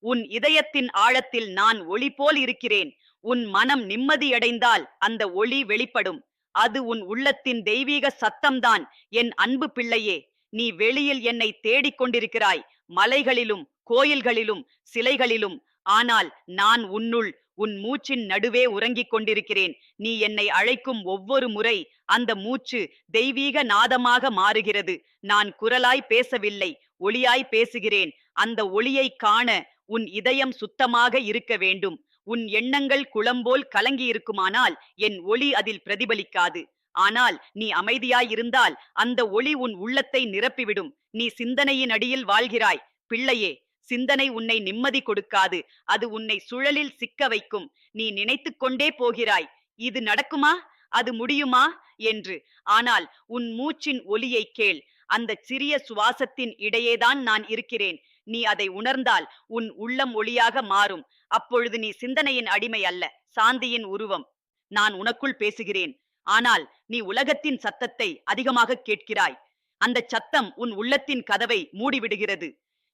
உன் இதயத்தின் ஆழத்தில் நான் ஒளி போல் இருக்கிறேன். உன் மனம் நிம்மதியடைந்தால் அந்த ஒளி வெளிப்படும். அது உன் உள்ளத்தின் தெய்வீக சத்தம்தான். என் அன்பு பிள்ளையே, நீ வெளியில் என்னை தேடிக் கொண்டிருக்கிறாய், மலைகளிலும் கோயில்களிலும் சிலைகளிலும். ஆனால் நான் உன்னுள், உன் மூச்சின் நடுவே உறங்கிக் கொண்டிருக்கிறேன். நீ என்னை அழைக்கும் ஒவ்வொரு முறை அந்த மூச்சு தெய்வீக நாதமாக மாறுகிறது. நான் குரலாய் பேசவில்லை, ஒளியாய் பேசுகிறேன். அந்த ஒளியை காண உன் இதயம் சுத்தமாக இருக்க வேண்டும். உன் எண்ணங்கள் குளம்போல் கலங்கி இருக்குமானால் என் ஒளி அதில் பிரதிபலிக்காது. ஆனால் நீ அமைதியாய் இருந்தால் அந்த ஒளி உன் உள்ளத்தை நிரப்பிவிடும். நீ சிந்தனையின் அடியில் வாழ்கிறாய். பிள்ளையே, சிந்தனை உன்னை நிம்மதி கொடுக்காது. அது உன்னை சுழலில் சிக்க வைக்கும். நீ நினைத்துக் கொண்டே போகிறாய், இது நடக்குமா, அது முடியுமா என்று. ஆனால் உன் மூச்சின் ஒலியை கேள். அந்த சிறிய சுவாசத்தின் இடையேதான் நான் இருக்கிறேன். நீ அதை உணர்ந்தால் உன் உள்ளம் ஒளியாக மாறும். அப்பொழுது நீ சிந்தனையின் அடிமை அல்ல, சாந்தியின் உருவம். நான் உனக்குள் பேசுகிறேன். ஆனால் நீ உலகத்தின் சத்தத்தை அதிகமாக கேட்கிறாய். அந்த சத்தம் உன் உள்ளத்தின் கதவை மூடிவிடுகிறது.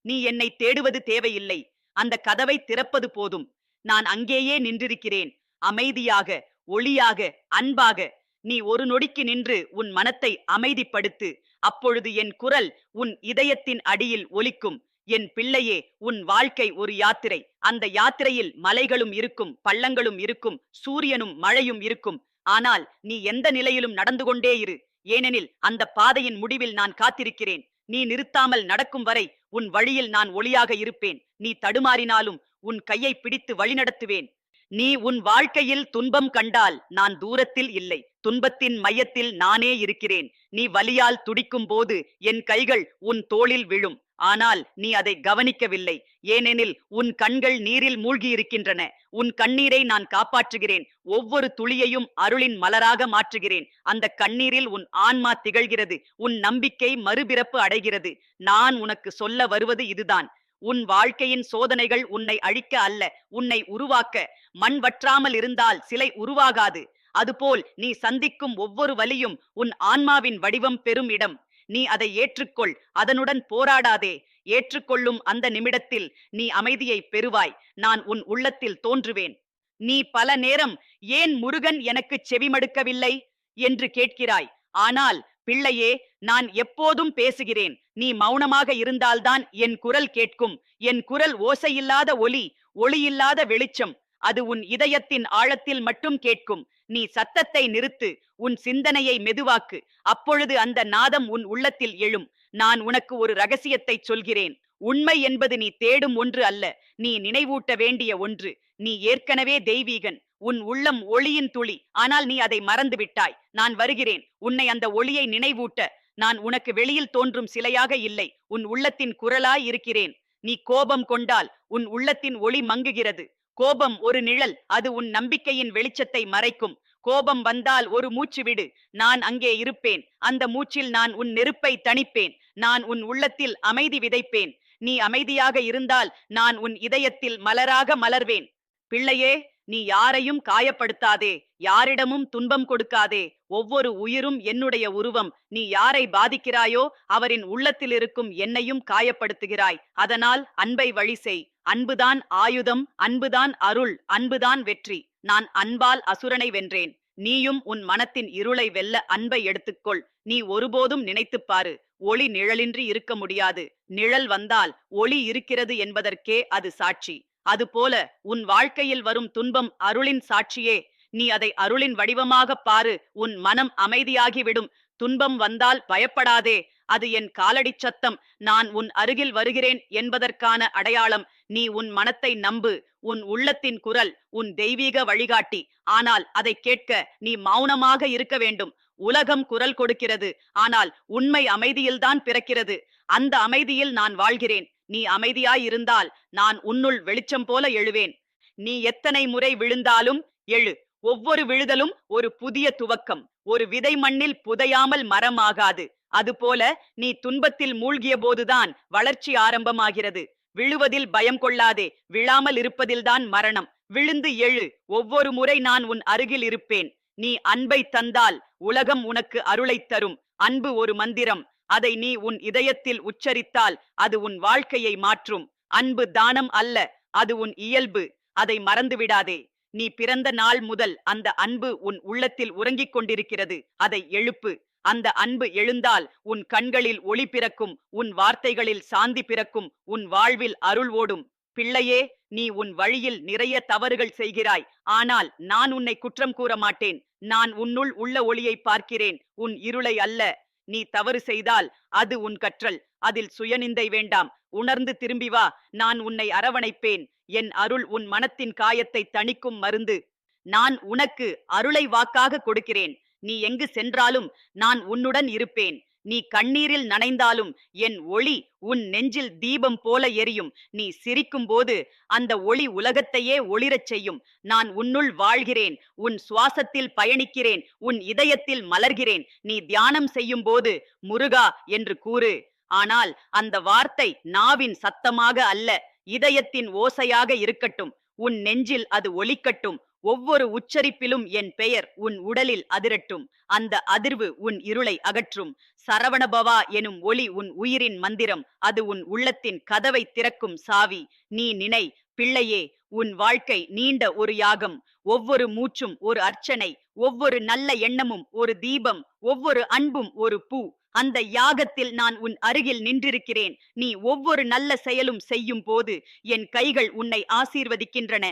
நீ என்னை தேடுவது தேவையில்லை. அந்த கதவை திறப்பது போதும். நான் அங்கேயே நின்றிருக்கிறேன், அமைதியாக, ஒளியாக, அன்பாக. நீ ஒரு நொடிக்கு நின்று உன் மனத்தை அமைதிப்படுத்து. அப்பொழுது என் குரல் உன் இதயத்தின் அடியில் ஒலிக்கும். என் பிள்ளையே, உன் வாழ்க்கை ஒரு யாத்திரை. அந்த யாத்திரையில் மலைகளும் இருக்கும், பள்ளங்களும் இருக்கும், சூரியனும் மழையும் இருக்கும். ஆனால் நீ எந்த நிலையிலும் நடந்து கொண்டே இரு. ஏனெனில் அந்த பாதையின் முடிவில் நான் காத்திருக்கிறேன். நீ நிறுத்தாமல் நடக்கும் வரை உன் வழியில் நான் ஒளியாக இருப்பேன். நீ தடுமாறினாலும் உன் கையை பிடித்து வழிநடத்துவேன். நீ உன் வாழ்க்கையில் துன்பம் கண்டால் நான் தூரத்தில் இல்லை, துன்பத்தின் மையத்தில் நானே இருக்கிறேன். நீ வலியால் துடிக்கும் போது என் கைகள் உன் தோளில் விழும். ஆனால் நீ அதை கவனிக்கவில்லை. ஏனெனில் உன் கண்கள் நீரில் மூழ்கி இருக்கின்றன. உன் கண்ணீரை நான் காப்பாற்றுகிறேன். ஒவ்வொரு துளியையும் அருளின் மலராக மாற்றுகிறேன். அந்த கண்ணீரில் உன் ஆன்மா திகழ்கிறது. உன் நம்பிக்கை மறுபிறப்பு அடைகிறது. நான் உனக்கு சொல்ல வருவது இதுதான். உன் வாழ்க்கையின் சோதனைகள் உன்னை அழிக்க அல்ல, உன்னை உருவாக்க. மண் வற்றாமல் இருந்தால் சிலை உருவாகாது. அதுபோல் நீ சந்திக்கும் ஒவ்வொரு வலியும் உன் ஆன்மாவின் வடிவம் பெறும் இடம். நீ அதை ஏற்றுக்கொள், அதனுடன் போராடாதே. ஏற்றுக்கொள்ளும் அந்த நிமிடத்தில் நீ அமைதியை பெறுவாய். நான் உன் உள்ளத்தில் தோன்றுவேன். நீ பல நேரம் ஏன் முருகன் எனக்கு செவிமடுக்கவில்லை என்று கேட்கிறாய். ஆனால் பிள்ளையே, நான் எப்போதும் பேசுகிறேன். நீ மௌனமாக இருந்தால்தான் என் குரல் கேட்கும். என் குரல் ஓசையில்லாத ஒலி, ஒளியில்லாத வெளிச்சம். அது உன் இதயத்தின் ஆழத்தில் மட்டும் கேட்கும். நீ சத்தத்தை நிறுத்து, உன் சிந்தனையை மெதுவாக்கு. அப்பொழுது அந்த நாதம் உன் உள்ளத்தில் எழும். நான் உனக்கு ஒரு ரகசியத்தை சொல்கிறேன். உண்மை என்பது நீ தேடும் ஒன்று அல்ல, நீ நினைவூட்ட வேண்டிய ஒன்று. நீ ஏற்கனவே தெய்வீகன். உன் உள்ளம் ஒளியின் துளி. ஆனால் நீ அதை மறந்து விட்டாய். நான் வருகிறேன் உன்னை அந்த ஒளியை நினைவூட்ட. நான் உனக்கு வெளியில் தோன்றும் சிலையாக இல்லை, உன் உள்ளத்தின் குரலாய் இருக்கிறேன். நீ கோபம் கொண்டால் உன் உள்ளத்தின் ஒளி மங்குகிறது. கோபம் ஒரு நிழல், அது உன் நம்பிக்கையின் வெளிச்சத்தை மறைக்கும். கோபம் வந்தால் ஒரு மூச்சு விடு, நான் அங்கே இருப்பேன். அந்த மூச்சில் நான் உன் நெருப்பை தணிப்பேன். நான் உன் உள்ளத்தில் அமைதி விதைப்பேன். நீ அமைதியாக இருந்தால் நான் உன் இதயத்தில் மலராக மலர்வேன். பிள்ளையே, நீ யாரையும் காயப்படுத்தாதே, யாரிடமும் துன்பம் கொடுக்காதே. ஒவ்வொரு உயிரும் என்னுடைய உருவம். நீ யாரை பாதிக்கிறாயோ அவரின் உள்ளத்தில் இருக்கும் என்னையும் காயப்படுத்துகிறாய். அதனால் அன்பை வழி செய். அன்புதான் ஆயுதம், அன்புதான் அருள், அன்புதான் வெற்றி. நான் அன்பால் அசுரனை வென்றேன். நீயும் உன் மனத்தின் இருளை வெல்ல அன்பை எடுத்துக்கொள். நீ ஒருபோதும் நினைத்துப் பாரு, ஒளி நிழலின்றி இருக்க முடியாது. நிழல் வந்தால் ஒளி இருக்கிறது என்பதற்கே அது சாட்சி. அதுபோல உன் வாழ்க்கையில் வரும் துன்பம் அருளின் சாட்சியே. நீ அதை அருளின் வடிவமாக பாரு. உன் மனம் அமைதியாகிவிடும். துன்பம் வந்தால் பயப்படாதே, அது என் காலடி சத்தம். நான் உன் அருகில் வருகிறேன் என்பதற்கான அடையாளம். நீ உன் மனத்தை நம்பு. உன் உள்ளத்தின் குரல் உன் தெய்வீக வழிகாட்டி. ஆனால் அதை கேட்க நீ மௌனமாக இருக்க வேண்டும். உலகம் குரல் கொடுக்கிறது, ஆனால் உண்மை அமைதியில்தான் பிறக்கிறது. அந்த அமைதியில் நான் வாழ்கிறேன். நீ அமைதியாயிருந்தால் நான் உன்னுள் வெளிச்சம் போல எழுவேன். நீ எத்தனை முறை விழுந்தாலும் எழு. ஒவ்வொரு விழுதலும் ஒரு புதிய துவக்கம். ஒரு விதை மண்ணில் புதையாமல் மரமாகாது. அதுபோல நீ துன்பத்தில் மூழ்கிய போதுதான் வளர்ச்சி ஆரம்பமாகிறது. விழுவதில் பயம் கொள்ளாதே, விழாமல் இருப்பதில்தான் மரணம். விழுந்து எழு. ஒவ்வொரு முறை நான் உன் அருகில் இருப்பேன். நீ அன்பை தந்தால் உலகம் உனக்கு அருளை தரும். அன்பு ஒரு மந்திரம். அதை நீ உன் இதயத்தில் உச்சரித்தால் அது உன் வாழ்க்கையை மாற்றும். அன்பு தானம் அல்ல, அது உன் இயல்பு. அதை மறந்துவிடாதே. நீ பிறந்த நாள் முதல் அந்த அன்பு உன் உள்ளத்தில் உறங்கிக் கொண்டிருக்கிறது. அதை எழுப்பு. அந்த அன்பு எழுந்தால் உன் கண்களில் ஒளி பிறக்கும், உன் வார்த்தைகளில் சாந்தி பிறக்கும், உன் வாழ்வில் அருள் ஓடும். பிள்ளையே, நீ உன் வழியில் நிறைய தவறுகள் செய்கிறாய். ஆனால் நான் உன்னை குற்றம் கூற மாட்டேன். நான் உன்னுள் உள்ள ஒளியை பார்க்கிறேன், உன் இருளை அல்ல. நீ தவறு செய்தால் அது உன் கற்றல். அதில் சுயநிந்தை வேண்டாம். உணர்ந்து திரும்பி வா. நான் உன்னை அரவணைப்பேன். என் அருள் உன் மனத்தின் காயத்தை தணிக்கும் மருந்து. நான் உனக்கு அருளை வாக்காக கொடுக்கிறேன். நீ எங்கு சென்றாலும் நான் உன்னுடன் இருப்பேன். நீ கண்ணீரில் நனைந்தாலும் என் ஒளி உன் நெஞ்சில் தீபம் போல எரியும். நீ சிரிக்கும் போது அந்த ஒளி உலகத்தையே ஒளிரச் செய்யும். நான் உன்னுள் வாழ்கிறேன், உன் சுவாசத்தில் பயணிக்கிறேன், உன் இதயத்தில் மலர்கிறேன். நீ தியானம் செய்யும் போது முருகா என்று கூறு. ஆனால் அந்த வார்த்தை நாவின் சத்தமாக அல்ல, இதயத்தின் ஓசையாக இருக்கட்டும். உன் நெஞ்சில் அது ஒலிக்கட்டும். ஒவ்வொரு உச்சரிப்பிலும் என் பெயர் உன் உடலில் அதிரட்டும். அந்த அதிர்வு உன் இருளை அகற்றும். சரவணபவா எனும் ஒளி உன் உயிரின் மந்திரம். அது உன் உள்ளத்தின் கதவை திறக்கும் சாவி. நீ நினை பிள்ளையே, உன் வாழ்க்கை நீண்ட ஒரு யாகம். ஒவ்வொரு மூச்சும் ஒரு அர்ச்சனை, ஒவ்வொரு நல்ல எண்ணமும் ஒரு தீபம், ஒவ்வொரு அன்பும் ஒரு பூ. அந்த யாகத்தில் நான் உன் அருகில் நின்றிருக்கிறேன். நீ ஒவ்வொரு நல்ல செயலும் செய்யும் போது என் கைகள் உன்னை ஆசீர்வதிக்கின்றன.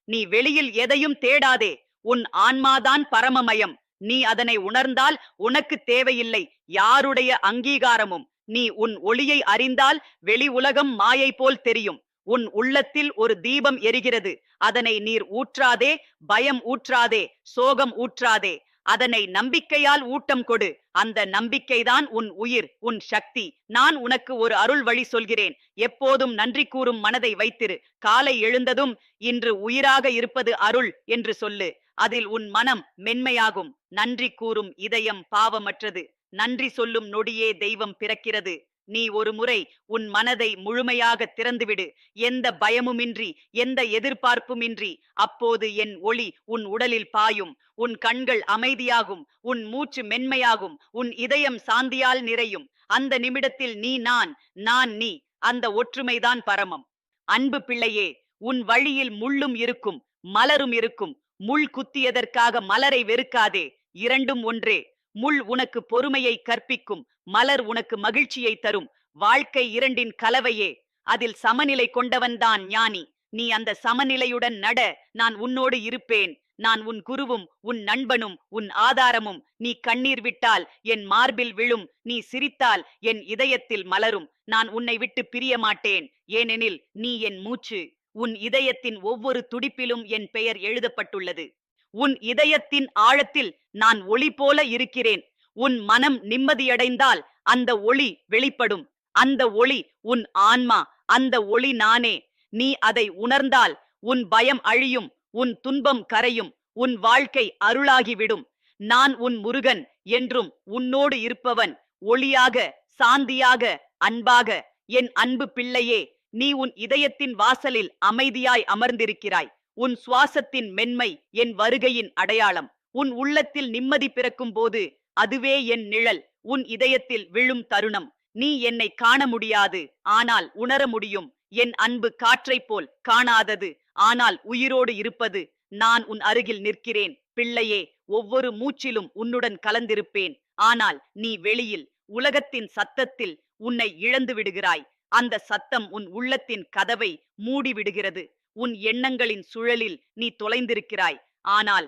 நீ வெளியில் எதையும் தேடாதே. உன் ஆன்மாதான் பரமமயம். நீ அதனை உணர்ந்தால் உனக்கு தேவையில்லை யாருடைய அங்கீகாரமும். நீ உன் ஒளியை அறிந்தால் வெளி உலகம் மாயை போல் தெரியும். உன் உள்ளத்தில் ஒரு தீபம் எரிகிறது. அதனை நீர் ஊற்றாதே, பயம் ஊற்றாதே, சோகம் ஊற்றாதே. அதனை நம்பிக்கையால் ஊட்டம் கொடு. அந்த நம்பிக்கைதான் உன் உயிர், உன் சக்தி. நான் உனக்கு ஒரு அருள் வழி சொல்கிறேன். எப்போதும் நன்றி கூறும் மனதை வைத்திரு. காலை எழுந்ததும் இன்று உயிராக இருப்பது அருள் என்று சொல்லு. அதில் உன் மனம் மென்மையாகும். நன்றி கூறும் இதயம் பாவமற்றது. நன்றி சொல்லும் நொடியே தெய்வம் பிறக்கிறது. நீ ஒரு முறை உன் மனதை முழுமையாக திறந்துவிடு. எந்த பயமுமின்றி, எந்த எதிர்பார்ப்புமின்றி. அப்போது என் ஒளி உன் உடலில் பாயும். உன் கண்கள் அமைதியாகும், உன் மூச்சு மென்மையாகும், உன் இதயம் சாந்தியால் நிறையும். அந்த நிமிடத்தில் நீ நான், நான் நீ. அந்த ஒற்றுமைதான் பரமம். அன்பு பிள்ளையே, உன் வழியில் முள்ளும் இருக்கும், மலரும் இருக்கும். முள் குத்தியதற்காக மலரை வெறுக்காதே. இரண்டும் ஒன்றே. முள் உனக்கு பொறுமையை கற்பிக்கும், மலர் உனக்கு மகிழ்ச்சியை தரும். வாழ்க்கை இரண்டின் கலவையே. அதில் சமநிலை கொண்டவன்தான் ஞானி. நீ அந்த சமநிலையுடன் நட. நான் உன்னோடு இருப்பேன். நான் உன் குருவும், உன் நண்பனும், உன் ஆதாரமும். நீ கண்ணீர் விட்டால் என் மார்பில் விழும். நீ சிரித்தால் என் இதயத்தில் மலரும். நான் உன்னை விட்டு பிரிய மாட்டேன். ஏனெனில் நீ என் மூச்சு. உன் இதயத்தின் ஒவ்வொரு துடிப்பிலும் என் பெயர் எழுதப்பட்டுள்ளது. உன் இதயத்தின் ஆழத்தில் நான் ஒளி போல இருக்கிறேன். உன் மனம் நிம்மதியடைந்தால் அந்த ஒளி வெளிப்படும். அந்த ஒளி உன் ஆன்மா. அந்த ஒளி நானே. நீ அதை உணர்ந்தால் உன் பயம் அழியும், உன் துன்பம் கரையும், உன் வாழ்க்கை அருளாகிவிடும். நான் உன் முருகன், என்றும் உன்னோடு இருப்பவன். ஒளியாக, சாந்தியாக, அன்பாக. என் அன்பு பிள்ளையே, நீ உன் இதயத்தின் வாசலில் அமைதியாய் அமர்ந்திருக்கிறாய். உன் சுவாசத்தின் மென்மை என் வருகையின் அடையாளம். உன் உள்ளத்தில் நிம்மதி பிறக்கும் போது அதுவே என் நிழல். உன் இதயத்தில் விழும் தருணம். நீ என்னை காண முடியாது, ஆனால் உணர முடியும். என் அன்பு காற்றைப் போல் காணாதது, ஆனால் உயிரோடு இருப்பது. நான் உன் அருகில் நிற்கிறேன். பிள்ளையே, ஒவ்வொரு மூச்சிலும் உன்னுடன் கலந்திருப்பேன். ஆனால் நீ வெளியில், உலகத்தின் சத்தத்தில் உன்னை இழந்து விடுகிறாய். அந்த சத்தம் உன் உள்ளத்தின் கதவை மூடி விடுகிறது. உன் எண்ணங்களின் சுழலில் நீ தொலைந்திருக்கிறாய். ஆனால்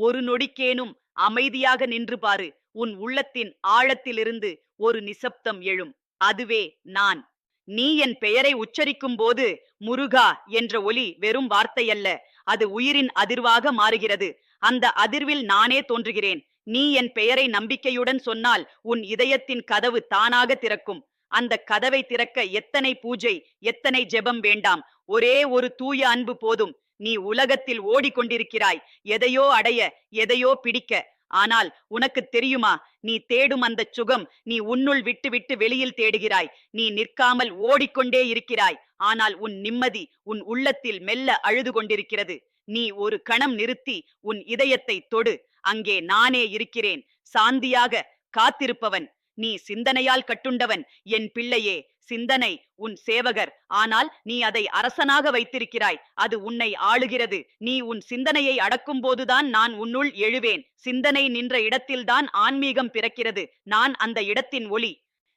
ஒரு நொடிக்கேனும் அமைதியாக நின்று பாரு. உன் உள்ளத்தின் ஆழத்திலிருந்து ஒரு நிசப்தம் எழும். அதுவே நான். நீ என் பெயரை உச்சரிக்கும் போது முருகா என்ற ஒலி வெறும் வார்த்தையல்ல, அது உயிரின் அதிர்வாக மாறுகிறது. அந்த அதிர்வில் நானே தோன்றுகிறேன். நீ என் பெயரை நம்பிக்கையுடன் சொன்னால் உன் இதயத்தின் கதவு தானாக திறக்கும். அந்த கதவை திறக்க எத்தனை பூஜை, எத்தனை ஜெபம் வேண்டாம். ஒரே ஒரு தூய அன்பு போதும். நீ உலகத்தில் ஓடிக்கொண்டிருக்கிறாய், எதையோ அடைய, எதையோ பிடிக்க. ஆனால் உனக்கு தெரியுமா, நீ தேடும் அந்த சுகம் நீ உன்னுள் விட்டு விட்டு வெளியில் தேடுகிறாய். நீ நிற்காமல் ஓடிக்கொண்டே இருக்கிறாய். ஆனால் உன் நிம்மதி உன் உள்ளத்தில் மெல்ல அழுது கொண்டிருக்கிறது. நீ ஒரு கணம் நிறுத்தி உன் இதயத்தை தொடு. அங்கே நானே இருக்கிறேன், சாந்தியாக காத்திருப்பவன். நீ சிந்தனையால் கட்டுண்டவன் என் பிள்ளையே. சிந்தனை உன் சேவகர். ஆனால் நீ அதை அரசனாக வைத்திருக்கிறாய். அது உன்னை ஆளுகிறது. நீ உன் சிந்தனையை அடக்கும் போதுதான் நான் உன்னுள் எழுவேன். சிந்தனை நின்ற இடத்தில்தான் ஆன்மீகம் பிறக்கிறது. நான் அந்த இடத்தின் ஒளி.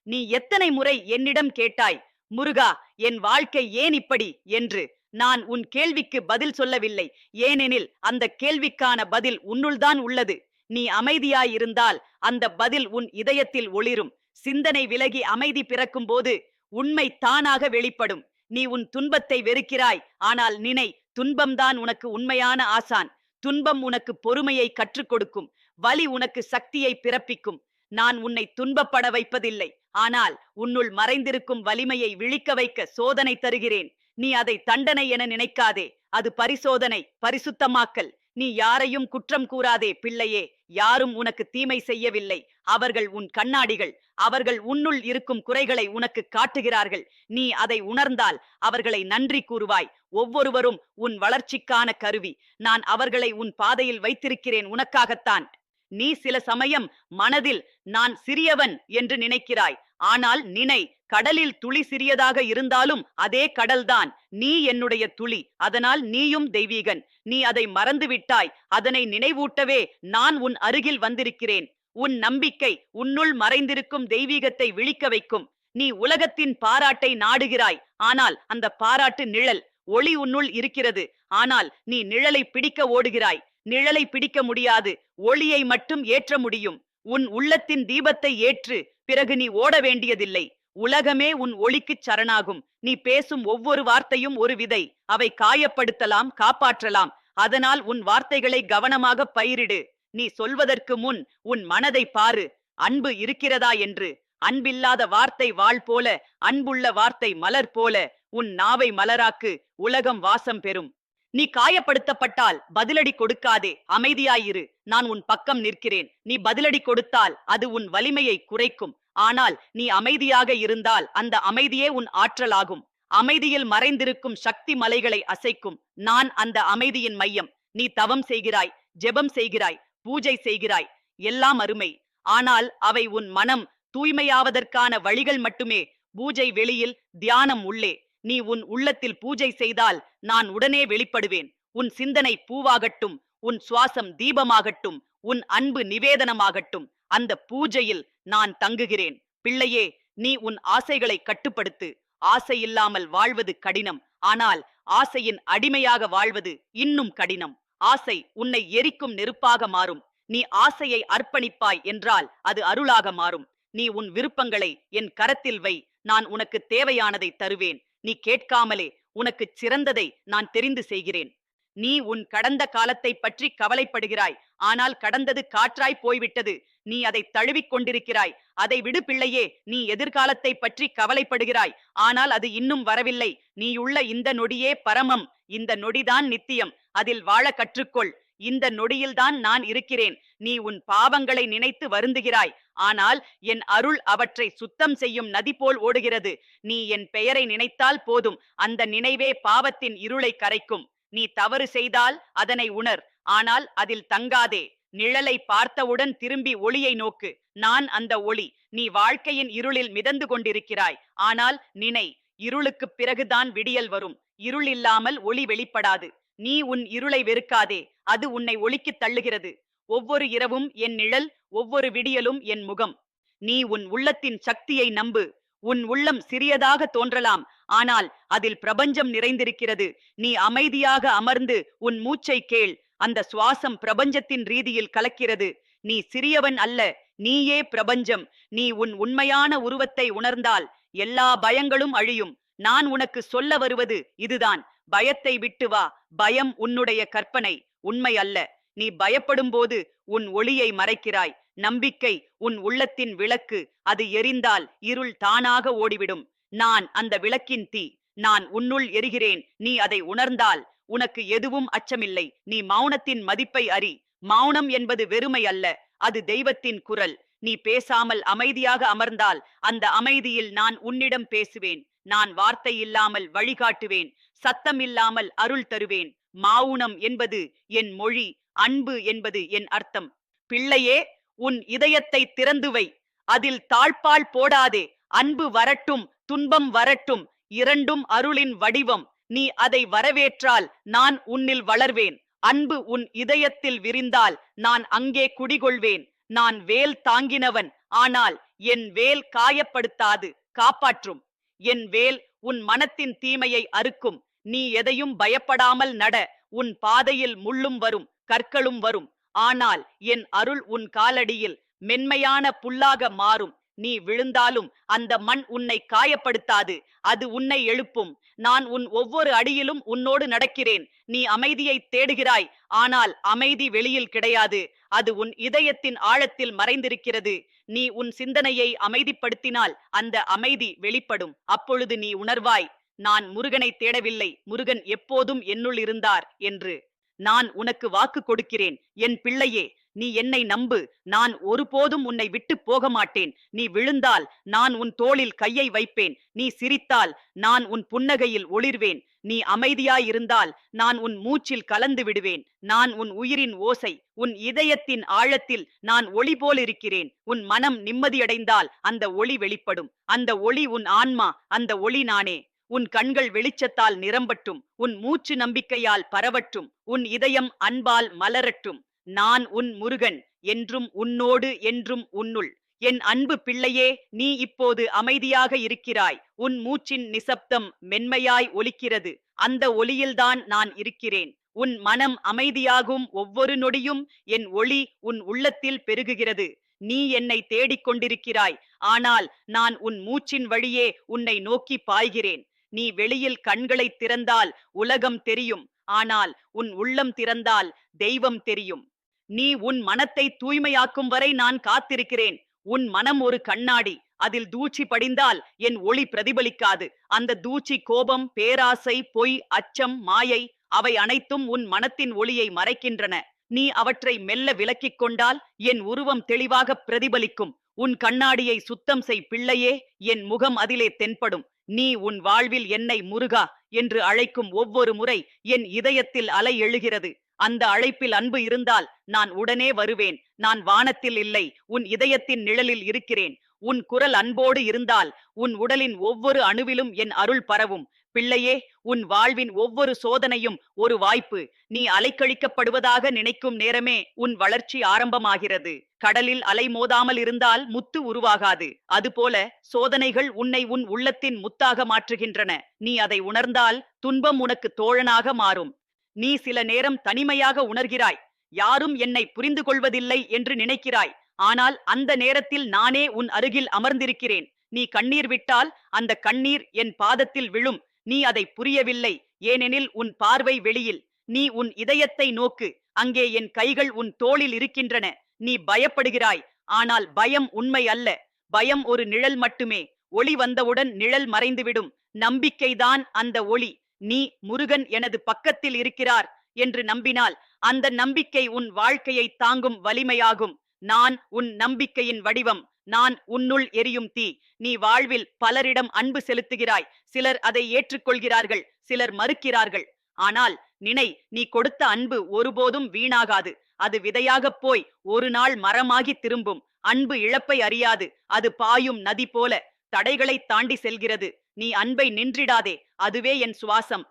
நீ எத்தனை முறை என்னிடம் கேட்டாய், முருகா, என் வாழ்க்கை ஏன் இப்படி என்று. நான் உன் கேள்விக்கு பதில் சொல்லவில்லை. ஏனெனில் அந்த கேள்விக்கான பதில் உன்னுள்தான் உள்ளது. நீ அமைதியாயிருந்தால் அந்த பதில் உன் இதயத்தில் ஒளிரும். சிந்தனை விலகி அமைதி பிறக்கும் போது உண்மை தானாக வெளிப்படும். நீ உன் துன்பத்தை வெறுக்கிறாய். ஆனால் நினை, துன்பம்தான் உனக்கு உண்மையான ஆசான். துன்பம் உனக்கு பொறுமையை கற்றுக் கொடுக்கும். வலி உனக்கு சக்தியை பிறப்பிக்கும். நான் உன்னை துன்பப்பட வைப்பதில்லை. ஆனால் உன்னுள் மறைந்திருக்கும் வலிமையை விழிக்க வைக்க சோதனை தருகிறேன். நீ அதை தண்டனை என நினைக்காதே. அது பரிசோதனை, பரிசுத்தமாக்கல். நீ யாரையும் குற்றம் கூறாதே பிள்ளையே. யாரும் உனக்கு தீமை செய்யவில்லை. அவர்கள் உன் கண்ணாடிகள். அவர்கள் உன்னுள் இருக்கும் குறைகளை உனக்கு காட்டுகிறார்கள். நீ அதை உணர்ந்தால் அவர்களை நன்றி கூறுவாய். ஒவ்வொருவரும் உன் வளர்ச்சிக்கான கருவி. நான் அவர்களை உன் பாதையில் வைத்திருக்கிறேன் உனக்காகத்தான். நீ சில சமயம் மனதில் நான் சிறியவன் என்று நினைக்கிறாய். ஆனால் நினை, கடலில் துளி சிறியதாக இருந்தாலும் அதே கடல்தான். நீ என்னுடைய துளி. அதனால் நீயும் தெய்வீகன். நீ அதை மறந்துவிட்டாய். அதனை நினைவூட்டவே நான் உன் அருகில் வந்திருக்கிறேன். உன் நம்பிக்கை உன்னுள் மறைந்திருக்கும் தெய்வீகத்தை விழிக்க வைக்கும். நீ உலகத்தின் பாராட்டை நாடுகிறாய். ஆனால் அந்த பாராட்டு நிழல். ஒளி உன்னுள் இருக்கிறது. ஆனால் நீ நிழலை பிடிக்க ஓடுகிறாய். நிழலை பிடிக்க முடியாது. ஒளியை மட்டும் ஏற்ற முடியும். உன் உள்ளத்தின் தீபத்தை ஏற்று. பிறகு நீ ஓட வேண்டியதில்லை. உலகமே உன் ஒளிக்குச் சரணாகும். நீ பேசும் ஒவ்வொரு வார்த்தையும் ஒரு விதை. அவை காயப்படுத்தலாம், காப்பாற்றலாம். அதனால் உன் வார்த்தைகளை கவனமாக பயிரிடு. நீ சொல்வதற்கு முன் உன் மனதை பாரு. அன்பு இருக்கிறதா என்று. அன்பில்லாத வார்த்தை வாள் போல, அன்புள்ள வார்த்தை மலர் போல. உன் நாவை மலராக்கு. உலகம் வாசம் பெறும். நீ காயப்படுத்தப்பட்டால் பதிலடி கொடுக்காதே. அமைதியாயிரு. நான் உன் பக்கம் நிற்கிறேன். நீ பதிலடி கொடுத்தால் அது உன் வலிமையை குறைக்கும். ஆனால் நீ அமைதியாக இருந்தால் அந்த அமைதியே உன் ஆற்றலாகும். அமைதியில் மறைந்திருக்கும் சக்தி மலைகளை அசைக்கும். நான் அந்த அமைதியின் மையம். நீ தவம் செய்கிறாய், ஜெபம் செய்கிறாய், பூஜை செய்கிறாய். எல்லாம் அருமை. ஆனால் அவை உன் மனம் தூய்மையாவதற்கான வழிகள் மட்டுமே. பூஜை வெளியில், தியானம் உள்ளே. நீ உன் உள்ளத்தில் பூஜை செய்தால் நான் உடனே வெளிப்படுவேன். உன் சிந்தனை பூவாகட்டும். உன் சுவாசம் தீபமாகட்டும். உன் அன்பு நிவேதனமாகட்டும். அந்த பூஜையில் நான் தங்குகிறேன். பிள்ளையே, நீ உன் ஆசைகளை கட்டுப்படுத்து. ஆசை இல்லாமல் வாழ்வது கடினம். ஆனால் ஆசையின் அடிமையாக வாழ்வது இன்னும் கடினம். ஆசை உன்னை எரிக்கும் நெருப்பாக மாறும். நீ ஆசையை அர்ப்பணிப்பாய் என்றால் அது அருளாக மாறும். நீ உன் விருப்பங்களை என் கரத்தில் வை. நான் உனக்கு தேவையானதை தருவேன். நீ கேட்காமலே உனக்கு சிறந்ததை நான் தெரிந்து செய்கிறேன். நீ உன் கடந்த காலத்தை பற்றி கவலைப்படுகிறாய். ஆனால் கடந்தது காற்றாய் போய்விட்டது. நீ அதை தழுவிக் கொண்டிருக்கிறாய். அதை விடு பிள்ளையே. நீ எதிர்காலத்தை பற்றி கவலைப்படுகிறாய். ஆனால் அது இன்னும் வரவில்லை. நீயுள்ள இந்த நொடியே பரமம். இந்த நொடிதான் நித்தியம். அதில் வாழ கற்றுக்கொள். இந்த நொடியில்தான் நான் இருக்கிறேன். நீ உன் பாவங்களை நினைத்து வருந்துகிறாய். ஆனால் என் அருள் அவற்றை சுத்தம் செய்யும் நதி போல் ஓடுகிறது. நீ என் பெயரை நினைத்தால் போதும். அந்த நினைவே பாவத்தின் இருளை கரைக்கும். நீ தவறு செய்தால் அதனை உணர். ஆனால் அதில் தங்காதே. நிழலை பார்த்தவுடன் திரும்பி ஒளியை நோக்கு. நான் அந்த ஒளி. நீ வாழ்க்கையின் இருளில் மிதந்து கொண்டிருக்கிறாய். ஆனால் நினை, இருளுக்குப் பிறகுதான் விடியல் வரும். இருள் இல்லாமல் ஒளி வெளிப்படாது. நீ உன் இருளை வெறுக்காதே. அது உன்னை ஒளிக்குத் தள்ளுகிறது. ஒவ்வொரு இரவும் என் நிழல், ஒவ்வொரு விடியலும் என் முகம். நீ உன் உள்ளத்தின் சக்தியை நம்பு. உன் உள்ளம் சிறியதாக தோன்றலாம். ஆனால் அதில் பிரபஞ்சம் நிறைந்திருக்கிறது. நீ அமைதியாக அமர்ந்து உன் மூச்சை கேள். அந்த சுவாசம் பிரபஞ்சத்தின் ரீதியில் கலக்கிறது. நீ சிறியவன் அல்ல. நீயே பிரபஞ்சம். நீ உன் உண்மையான உருவத்தை உணர்ந்தால் எல்லா பயங்களும் அழியும். நான் உனக்கு சொல்ல வருவது இதுதான். பயத்தை விட்டு வா. பயம் உன்னுடைய கற்பனை, உண்மை அல்ல. நீ பயப்படும் போது உன் ஒளியை மறைக்கிறாய். நம்பிக்கை உன் உள்ளத்தின் விளக்கு. அது எரிந்தால் இருள் தானாக ஓடிவிடும். நான் அந்த விளக்கின் தீ. நான் உன்னுள் எரிகிறேன். நீ அதை உணர்ந்தால் உனக்கு எதுவும் அச்சமில்லை. நீ மௌனத்தின் மதிப்பை அறி. மௌனம் என்பது வெறுமை அல்ல. அது தெய்வத்தின் குரல். நீ பேசாமல் அமைதியாக அமர்ந்தால் அந்த அமைதியில் நான் உன்னிடம் பேசுவேன். நான் வார்த்தை இல்லாமல் வழிகாட்டுவேன். சத்தம் இல்லாமல் அருள் தருவேன். மௌனம் என்பது என் மொழி. அன்பு என்பது என் அர்த்தம். பிள்ளையே, உன் இதயத்தை திறந்து வை. அதில் தாழ்பால் போடாதே. அன்பு வரட்டும், துன்பம் வரட்டும், இரண்டும் அருளின் வடிவம். நீ அதை வரவேற்றால் நான் உன்னில் வளர்வேன். அன்பு உன் இதயத்தில் விரிந்தால் நான் அங்கே குடிகொள்வேன். நான் வேல் தாங்கினவன், ஆனால் என் வேல் காயப்படுத்தாது, காப்பாற்றும். என் வேல் உன் மனத்தின் தீமையை அறுக்கும். நீ எதையும் பயப்படாமல் நட. உன் பாதையில் முள்ளும் வரும், கற்களும் வரும். ஆனால் என் அருள் உன் காலடியில் மென்மையான புல்லாக மாறும். நீ விழுந்தாலும் அந்த மண் உன்னை காயப்படுத்தாது, அது உன்னை எழுப்பும். நான் உன் ஒவ்வொரு அடியிலும் உன்னோடு நடக்கிறேன். நீ அமைதியை தேடுகிறாய், ஆனால் அமைதி வெளியில் கிடையாது, அது உன் இதயத்தின் ஆழத்தில் மறைந்திருக்கிறது. நீ உன் சிந்தனையை அமைதிப்படுத்தினால் அந்த அமைதி வெளிப்படும். அப்பொழுது நீ உணர்வாய், நான் முருகனை தேடவில்லை, முருகன் எப்போதும் என்னுள் இருந்தார் என்று. நான் உனக்கு வாக்கு கொடுக்கிறேன் என் பிள்ளையே. நீ என்னை நம்பு. நான் ஒருபோதும் உன்னை விட்டு போக மாட்டேன். நீ விழுந்தால் நான் உன் தோளில் கையை வைப்பேன். நீ சிரித்தால் நான் உன் புன்னகையில் ஒளிர்வேன். நீ அமைதியாயிருந்தால் நான் உன் மூச்சில் கலந்து விடுவேன். நான் உன் உயிரின் ஓசை. உன் இதயத்தின் ஆழத்தில் நான் ஒளி போல் இருக்கிறேன். உன் மனம் நிம்மதியடைந்தால் அந்த ஒளி வெளிப்படும். அந்த ஒளி உன் ஆன்மா, அந்த ஒளி நானே. உன் கண்கள் வெளிச்சத்தால் நிரம்பட்டும். உன் மூச்சு நம்பிக்கையால் பரவட்டும். உன் இதயம் அன்பால் மலரட்டும். நான் உன் முருகன், என்றும் உன்னோடு, என்றும் உன்னுள். என் அன்பு பிள்ளையே, நீ இப்போது அமைதியாக இருக்கிறாய். உன் மூச்சின் நிசப்தம் மென்மையாய் ஒலிக்கிறது. அந்த ஒலியில்தான் நான் இருக்கிறேன். உன் மனம் அமைதியாகும் ஒவ்வொரு நொடியும் என் ஒளி உன் உள்ளத்தில் பெருகுகிறது. நீ என்னை தேடிக் கொண்டிருக்கிறாய், ஆனால் நான் உன் மூச்சின் வழியே உன்னை நோக்கி பாய்கிறேன். நீ வெளியில் கண்களை திறந்தால் உலகம் தெரியும், ஆனால் உன் உள்ளம் திறந்தால் தெய்வம் தெரியும். நீ உன் மனத்தை தூய்மையாக்கும் வரை நான் காத்திருக்கிறேன். உன் மனம் ஒரு கண்ணாடி, அதில் தூசி படிந்தால் என் ஒளி பிரதிபலிக்காது. அந்த தூசி கோபம், பேராசை, பொய், அச்சம், மாயை, அவை அனைத்தும் உன் மனத்தின் ஒளியை மறைக்கின்றன. நீ அவற்றை மெல்ல விலக்கிக் கொண்டால் என் உருவம் தெளிவாக பிரதிபலிக்கும். உன் கண்ணாடியை சுத்தம் செய் பிள்ளையே, என் முகம் அதிலே தென்படும். நீ உன் வாழ்வில் என்னை முருகா என்று அழைக்கும் ஒவ்வொரு முறை என் இதயத்தில் அலை எழுகிறது. அந்த அழைப்பில் அன்பு இருந்தால் நான் உடனே வருவேன். நான் வானத்தில் இல்லை, உன் இதயத்தின் நிழலில் இருக்கிறேன். உன் குரல் அன்போடு இருந்தால் உன் உடலின் ஒவ்வொரு அணுவிலும் என் அருள் பரவும். பிள்ளையே, உன் வாழ்வின் ஒவ்வொரு சோதனையும் ஒரு வாய்ப்பு. நீ அலைக்கழிக்கப்படுவதாக நினைக்கும் நேரமே உன் வளர்ச்சி ஆரம்பமாகிறது. கடலில் அலை மோதாமல் இருந்தால் முத்து உருவாகாது. அதுபோல சோதனைகள் உன்னை உன் உள்ளத்தின் முத்தாக மாற்றுகின்றன. நீ அதை உணர்ந்தால் துன்பம் உனக்கு தோழனாக மாறும். நீ சில நேரம் தனிமையாக உணர்கிறாய். யாரும் என்னை புரிந்து கொள்வதில்லை என்று நினைக்கிறாய். ஆனால் அந்த நேரத்தில் நானே உன் அருகில் அமர்ந்திருக்கிறேன். நீ கண்ணீர் விட்டால் அந்த கண்ணீர் என் பாதத்தில் விழும். நீ அதை புரியவில்லை, ஏனெனில் உன் பார்வை வெளியில். நீ உன் இதயத்தை நோக்கு, அங்கே என் கைகள் உன் தோளில் இருக்கின்றன. நீ பயப்படுகிறாய், ஆனால் பயம் உண்மை அல்ல. பயம் ஒரு நிழல் மட்டுமே. ஒளி வந்தவுடன் நிழல் மறைந்துவிடும். நம்பிக்கைதான் அந்த ஒளி. நீ முருகன் எனது பக்கத்தில் இருக்கிறார் என்று நம்பினால் அந்த நம்பிக்கை உன் வாழ்க்கையை தாங்கும் வலிமையாகும். நான் உன் நம்பிக்கையின் வடிவம். நான் உன்னுள் எரியும் தீ. நீ வாழ்வில் பலரிடம் அன்பு செலுத்துகிறாய். சிலர் அதை ஏற்றுக்கொள்கிறார்கள், சிலர் மறுக்கிறார்கள். ஆனால் நினை, நீ கொடுத்த அன்பு ஒருபோதும் வீணாகாது. அது விதையாகப் போய் ஒரு நாள் மரமாகி திரும்பும். அன்பு இழப்பை அறியாது. அது பாயும் நதி போல தடைகளை தாண்டி செல்கிறது. நீ அன்பை நின்றிடாதே, அதுவே என் சுவாசம்.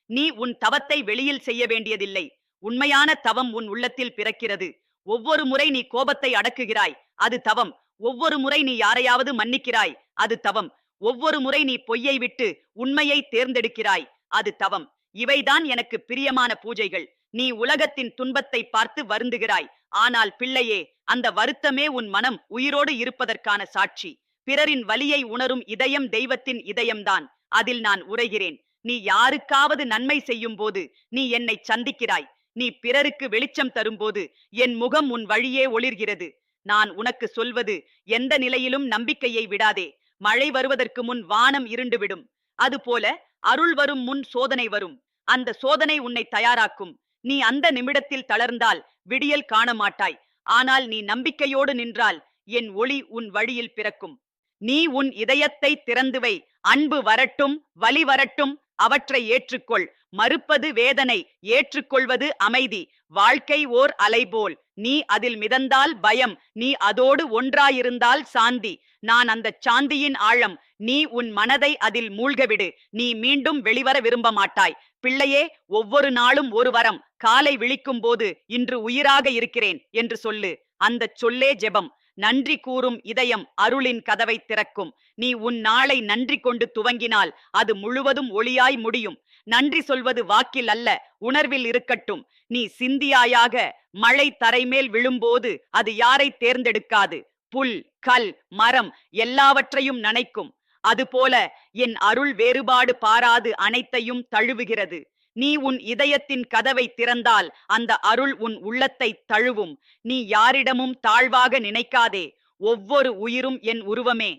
நீ உன் தவத்தை வெளியில் செய்ய வேண்டியதில்லை. உண்மையான தவம் உன் உள்ளத்தில் பிறக்கிறது. ஒவ்வொரு முறை நீ கோபத்தை அடக்குகிறாய், அது தவம். ஒவ்வொரு முறை நீ யாரையாவது மன்னிக்கிறாய், அது தவம். ஒவ்வொரு முறை நீ பொய்யை விட்டு உண்மையை தேர்ந்தெடுக்கிறாய், அது தவம். இவைதான் எனக்கு பிரியமான பூஜைகள். நீ உலகத்தின் துன்பத்தை பார்த்து வருந்துகிறாய், ஆனால் பிள்ளையே, அந்த வருத்தமே உன் மனம் உயிரோடு இருப்பதற்கான சாட்சி. பிறரின் வலியை உணரும் இதயம் தெய்வத்தின் இதயம்தான். அதில் நான் உரைகிறேன். நீ யாருக்காவது நன்மை செய்யும் போது நீ என்னை சந்திக்கிறாய். நீ பிறருக்கு வெளிச்சம் தரும்போது என் முகம் உன் வழியே ஒளிர்கிறது. நான் உனக்கு சொல்வது, எந்த நிலையிலும் நம்பிக்கையை விடாதே. மழை வருவதற்கு முன் வானம் இருண்டுவிடும். அதுபோல அருள் வரும் முன் சோதனை வரும். அந்த சோதனை உன்னை தயாராக்கும். நீ அந்த நிமிடத்தில் தளர்ந்தால் விடியல் காண மாட்டாய். ஆனால் நீ நம்பிக்கையோடு நின்றால் என் ஒளி உன் வழியில் பிறக்கும். நீ உன் இதயத்தை திறந்து வை. அன்பு வரட்டும், வலி வரட்டும், அவற்றை ஏற்றுக்கொள். மறுப்பது வேதனை, ஏற்றுக்கொள்வது அமைதி. வாழ்க்கை ஓர் அலைபோல், நீ அதில் மிதந்தால் பயம், நீ அதோடு ஒன்றாயிருந்தால் சாந்தி. நான் அந்தச் சாந்தியின் ஆழம், நீ உன் மனதை அதில் மூழ்கவிடு. நீ மீண்டும் வெளிவர விரும்ப மாட்டாய். பிள்ளையே, ஒவ்வொரு நாளும் ஒரு வரம். காலை விழிக்கும் போது இன்று உயிராக இருக்கிறேன் என்று சொல்லு. அந்தச் சொல்லே ஜெபம். நன்றி கூறும் இதயம் அருளின் கதவை திறக்கும். நீ உன் நாளை நன்றி கொண்டு துவங்கினால் அது முழுவதும் ஒளியாய் முடியும். நன்றி சொல்வது வாக்கில் அல்ல, உணர்வில் இருக்கட்டும். நீ சிந்தியாயாக மழை தரைமேல் விழும்போது அது யாரை தேர்ந்தெடுக்காது? புல், கல், மரம் எல்லாவற்றையும் நனைக்கும். அதுபோல என் அருள் வேறுபாடு பாராது அனைத்தையும் தழுவுகிறது. நீ உன் இதயத்தின் கதவை திறந்தால் அந்த அருள் உன் உள்ளத்தை தழுவும். நீ யாரிடமும் தாழ்வாக நினைக்காதே. ஒவ்வொரு உயிரும் என் உருவமே.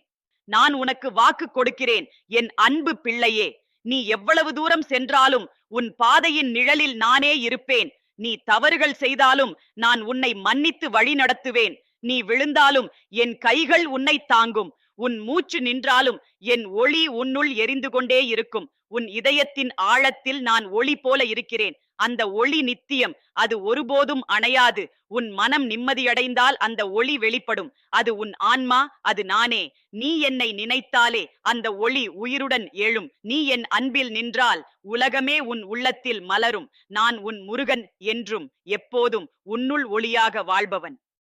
நான் உனக்கு வாக்கு கொடுக்கிறேன் என் அன்பு பிள்ளையே. நீ எவ்வளவு தூரம் சென்றாலும் உன் பாதையின் நிழலில் நானே இருப்பேன். நீ தவறுகள் செய்தாலும் நான் உன்னை மன்னித்து வழி நடத்துவேன். நீ விழுந்தாலும் என் கைகள் உன்னை தாங்கும். உன் மூச்சு நின்றாலும் என் ஒளி உன்னுள் எரிந்து கொண்டே இருக்கும். உன் இதயத்தின் ஆழத்தில் நான் ஒளி போல இருக்கிறேன். அந்த ஒளி நித்தியம், அது ஒருபோதும் அணையாது. உன் மனம் நிம்மதியடைந்தால் அந்த ஒளி வெளிப்படும். அது உன் ஆன்மா, அது நானே. நீ என்னை நினைத்தாலே அந்த ஒளி உயிருடன் எழும். நீ என் அன்பில் நின்றால் உலகமே உன் உள்ளத்தில் மலரும். நான் உன் முருகன், என்றும் எப்போதும் உன்னுள் ஒளியாக வாழ்பவன்.